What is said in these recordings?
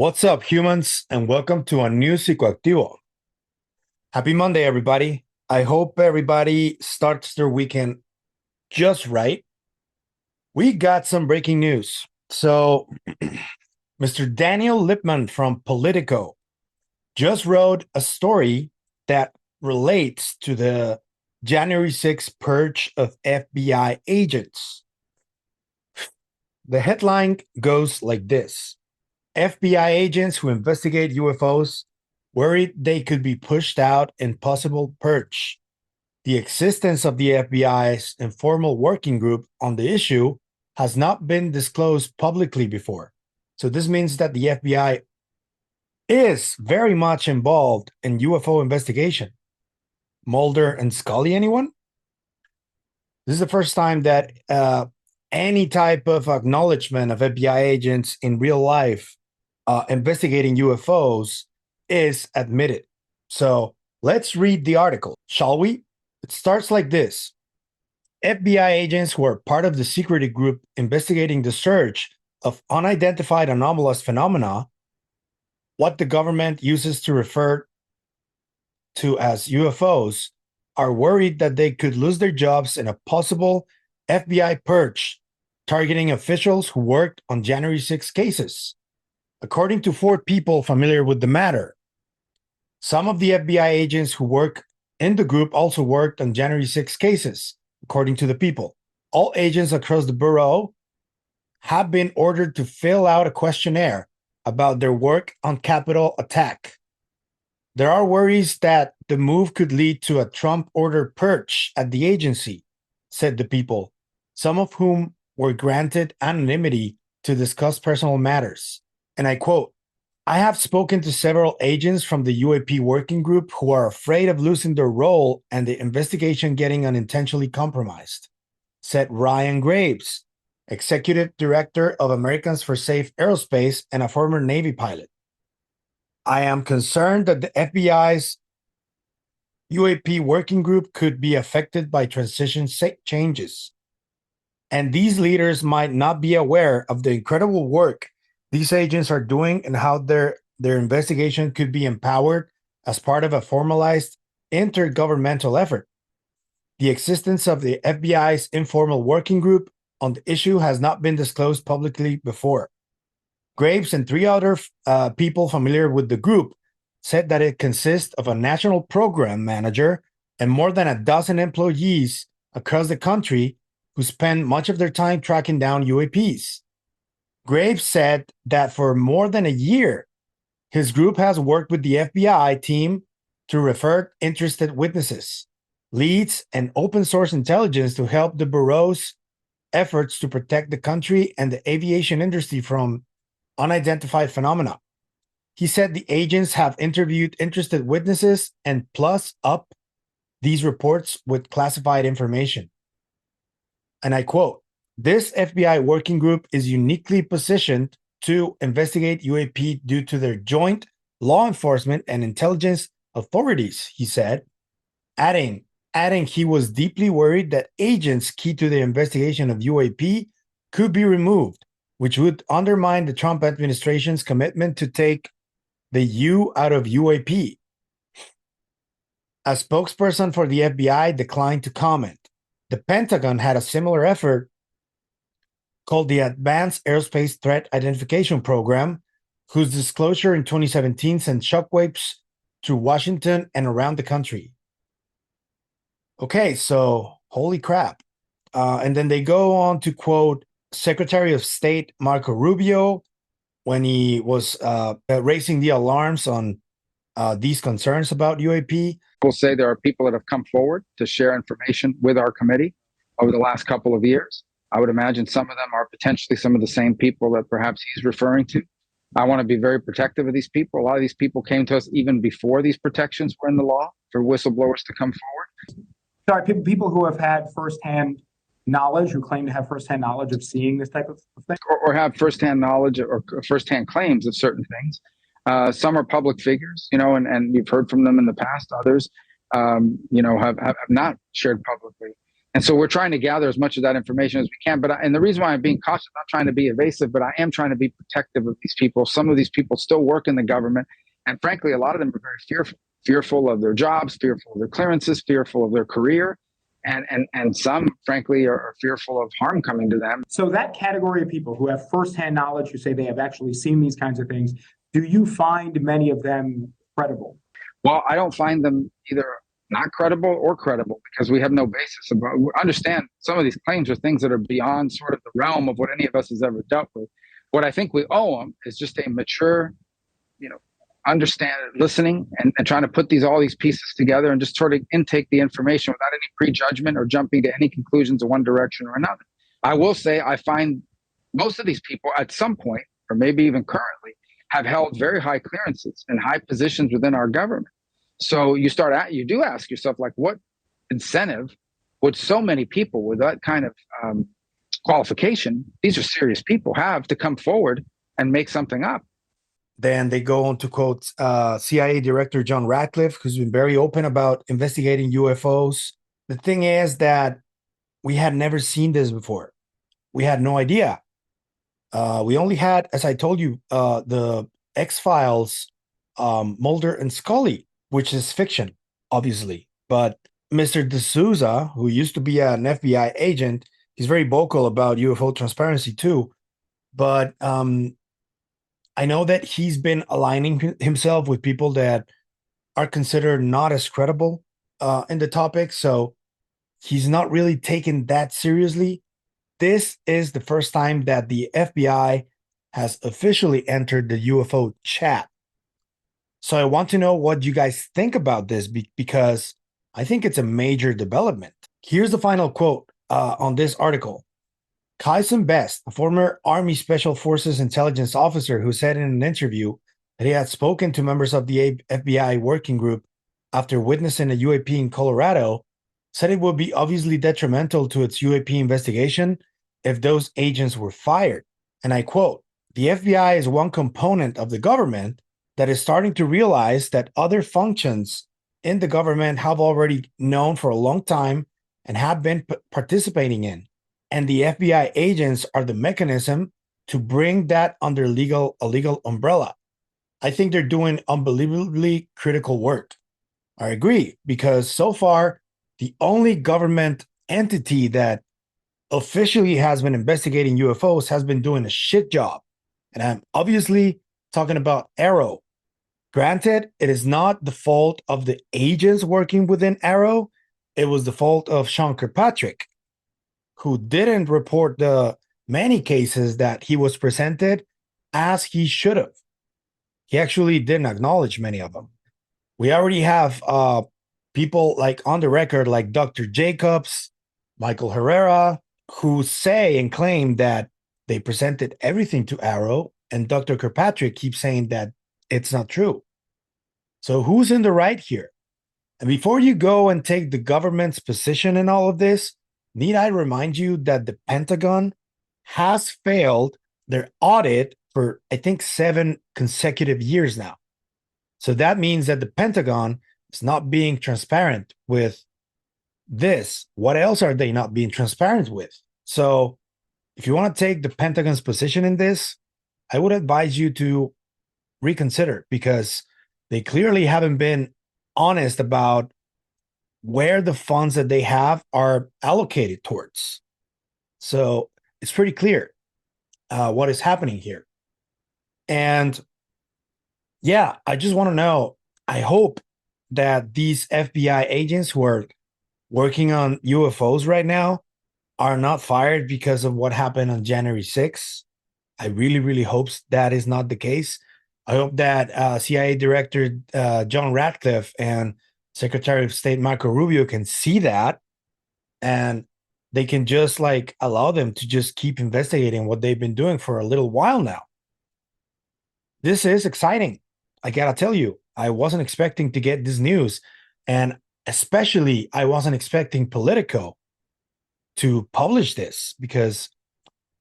What's up, humans, and welcome to a new Psicoactivo. Happy Monday, everybody. I hope everybody starts their weekend just right. We got some breaking news. So, Mr. Daniel Lippman from Politico just wrote a story that relates to the January 6th purge of FBI agents. The headline goes like this: FBI agents who investigate UFOs worried they could be pushed out in possible purge. The existence of the FBI's informal working group on the issue has not been disclosed publicly before. So this means that the FBI is very much involved in UFO investigation. Mulder and Scully, anyone? This is the first time that any type of acknowledgement of FBI agents in real life investigating UFOs is admitted. So let's read the article, shall we? It starts like this. FBI agents who are part of the security group investigating the surge of unidentified anomalous phenomena, what the government uses to refer to as UFOs, are worried that they could lose their jobs in a possible FBI purge targeting officials who worked on January 6 cases. According to 4 people familiar with the matter, some of the FBI agents who work in the group also worked on January 6 cases, according to the people. All agents across the bureau have been ordered to fill out a questionnaire about their work on Capitol attack. There are worries that the move could lead to a Trump-ordered purge at the agency, said the people, some of whom were granted anonymity to discuss personal matters. And I quote, "I have spoken to several agents from the UAP working group who are afraid of losing their role and the investigation getting unintentionally compromised," said Ryan Graves, executive director of Americans for Safe Aerospace and a former Navy pilot. "I am concerned that the FBI's UAP working group could be affected by transition changes, and these leaders might not be aware of the incredible work these agents are doing and how their investigation could be empowered as part of a formalized intergovernmental effort. The existence of the FBI's informal working group on the issue has not been disclosed publicly before." Graves and 3 other people familiar with the group said that it consists of a national program manager and more than a dozen employees across the country who spend much of their time tracking down UAPs. Graves said that for more than a year, his group has worked with the FBI team to refer interested witnesses, leads, and open source intelligence to help the Bureau's efforts to protect the country and the aviation industry from unidentified phenomena. He said the agents have interviewed interested witnesses and plus up these reports with classified information. And I quote, "This FBI working group is uniquely positioned to investigate UAP due to their joint law enforcement and intelligence authorities," he said, adding he was deeply worried that agents key to the investigation of UAP could be removed, which would undermine the Trump administration's commitment to take the U out of UAP. A spokesperson for the FBI declined to comment. The Pentagon had a similar effort called the Advanced Aerospace Threat Identification Program, whose disclosure in 2017 sent shockwaves through Washington and around the country. Okay, so holy crap. And then they go on to quote Secretary of State Marco Rubio when he was raising the alarms on these concerns about UAP. We'll say there are people that have come forward to share information with our committee over the last couple of years. I would imagine some of them are potentially some of the same people that perhaps he's referring to. I want to be very protective of these people. A lot of these people came to us even before these protections were in the law for whistleblowers to come forward. Sorry, people who have had firsthand knowledge, who claim to have firsthand knowledge of seeing this type of thing? Or have firsthand knowledge or firsthand claims of certain things. Some are public figures, and you've heard from them in the past. Others, have not shared publicly. And so we're trying to gather as much of that information as we can. And the reason why I'm being cautious, I'm not trying to be evasive, but I am trying to be protective of these people. Some of these people still work in the government. And frankly, a lot of them are very fearful of their jobs, fearful of their clearances, fearful of their career. And some, frankly, are fearful of harm coming to them. So that category of people who have firsthand knowledge, who say they have actually seen these kinds of things, do you find many of them credible? Well, I don't find them either not credible or credible because we have no basis. Understand some of these claims are things that are beyond sort of the realm of what any of us has ever dealt with. What I think we owe them is just a mature, understand, listening and trying to put all these pieces together and just sort of intake the information without any prejudgment or jumping to any conclusions in one direction or another. I will say I find most of these people at some point, or maybe even currently, have held very high clearances and high positions within our government. So you do ask yourself, like, what incentive would so many people with that kind of qualification, these are serious people, have to come forward and make something up? Then they go on to quote CIA Director John Ratcliffe, who's been very open about investigating UFOs. The thing is that we had never seen this before. We had no idea. We only had, as I told you, the X-Files, Mulder and Scully, which is fiction, obviously. But Mr. D'Souza, who used to be an FBI agent, he's very vocal about UFO transparency too. But I know that he's been aligning himself with people that are considered not as credible in the topic. So he's not really taken that seriously. This is the first time that the FBI has officially entered the UFO chat. So I want to know what you guys think about this because I think it's a major development. Here's the final quote on this article. Kyson Best, a former Army Special Forces intelligence officer who said in an interview that he had spoken to members of the FBI working group after witnessing a UAP in Colorado, said it would be obviously detrimental to its UAP investigation if those agents were fired. And I quote, "The FBI is one component of the government that is starting to realize that other functions in the government have already known for a long time and have been participating in. And the FBI agents are the mechanism to bring that under a legal umbrella. I think they're doing unbelievably critical work." I agree, because so far, the only government entity that officially has been investigating UFOs has been doing a shit job. And I'm obviously talking about Arrow. Granted, it is not the fault of the agents working within Arrow. It was the fault of Sean Kirkpatrick, who didn't report the many cases that he was presented as he should have. He actually didn't acknowledge many of them. We already have people like on the record, like Dr. Jacobs, Michael Herrera, who say and claim that they presented everything to Arrow, and Dr. Kirkpatrick keeps saying that it's not true. So who's in the right here? And before you go and take the government's position in all of this, need I remind you that the Pentagon has failed their audit for, I think, 7 consecutive years now. So that means that the Pentagon is not being transparent with this. What else are they not being transparent with? So if you want to take the Pentagon's position in this, I would advise you to reconsider, because they clearly haven't been honest about where the funds that they have are allocated towards. So it's pretty clear what is happening here. And yeah, I just want to know, I hope that these FBI agents who are working on UFOs right now are not fired because of what happened on January 6th. I really, really hope that is not the case. I hope that CIA Director John Ratcliffe and Secretary of State Marco Rubio can see that, and they can just like allow them to just keep investigating what they've been doing for a little while now. This is exciting. I gotta tell you, I wasn't expecting to get this news, and especially I wasn't expecting Politico to publish this, because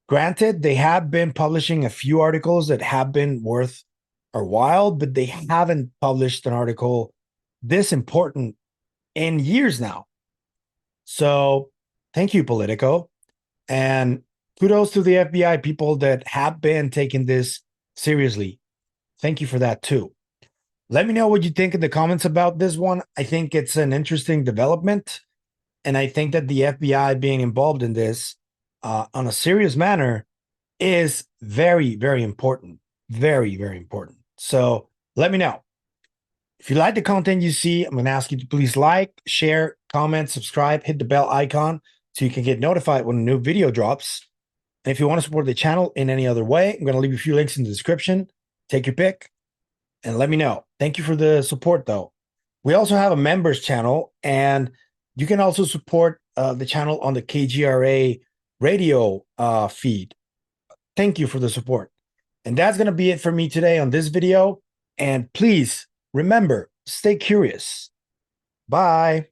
granted, they have been publishing a few articles that have been worth a while, but they haven't published an article this important in years now. So Thank you, Politico. And kudos to the FBI people that have been taking this seriously. Thank you for that too. Let me know what you think in the comments about this one. I think it's an interesting development. And I think that the FBI being involved in this on a serious manner is very, very important. Very, very important. So let me know. If you like the content you see, I'm going to ask you to please like, share, comment, subscribe, hit the bell icon so you can get notified when a new video drops. And if you want to support the channel in any other way, I'm going to leave a few links in the description. Take your pick and let me know. Thank you for the support, though. We also have a members channel, and you can also support the channel on the KGRA radio feed. Thank you for the support. And that's going to be it for me today on this video. And please remember, stay curious. Bye.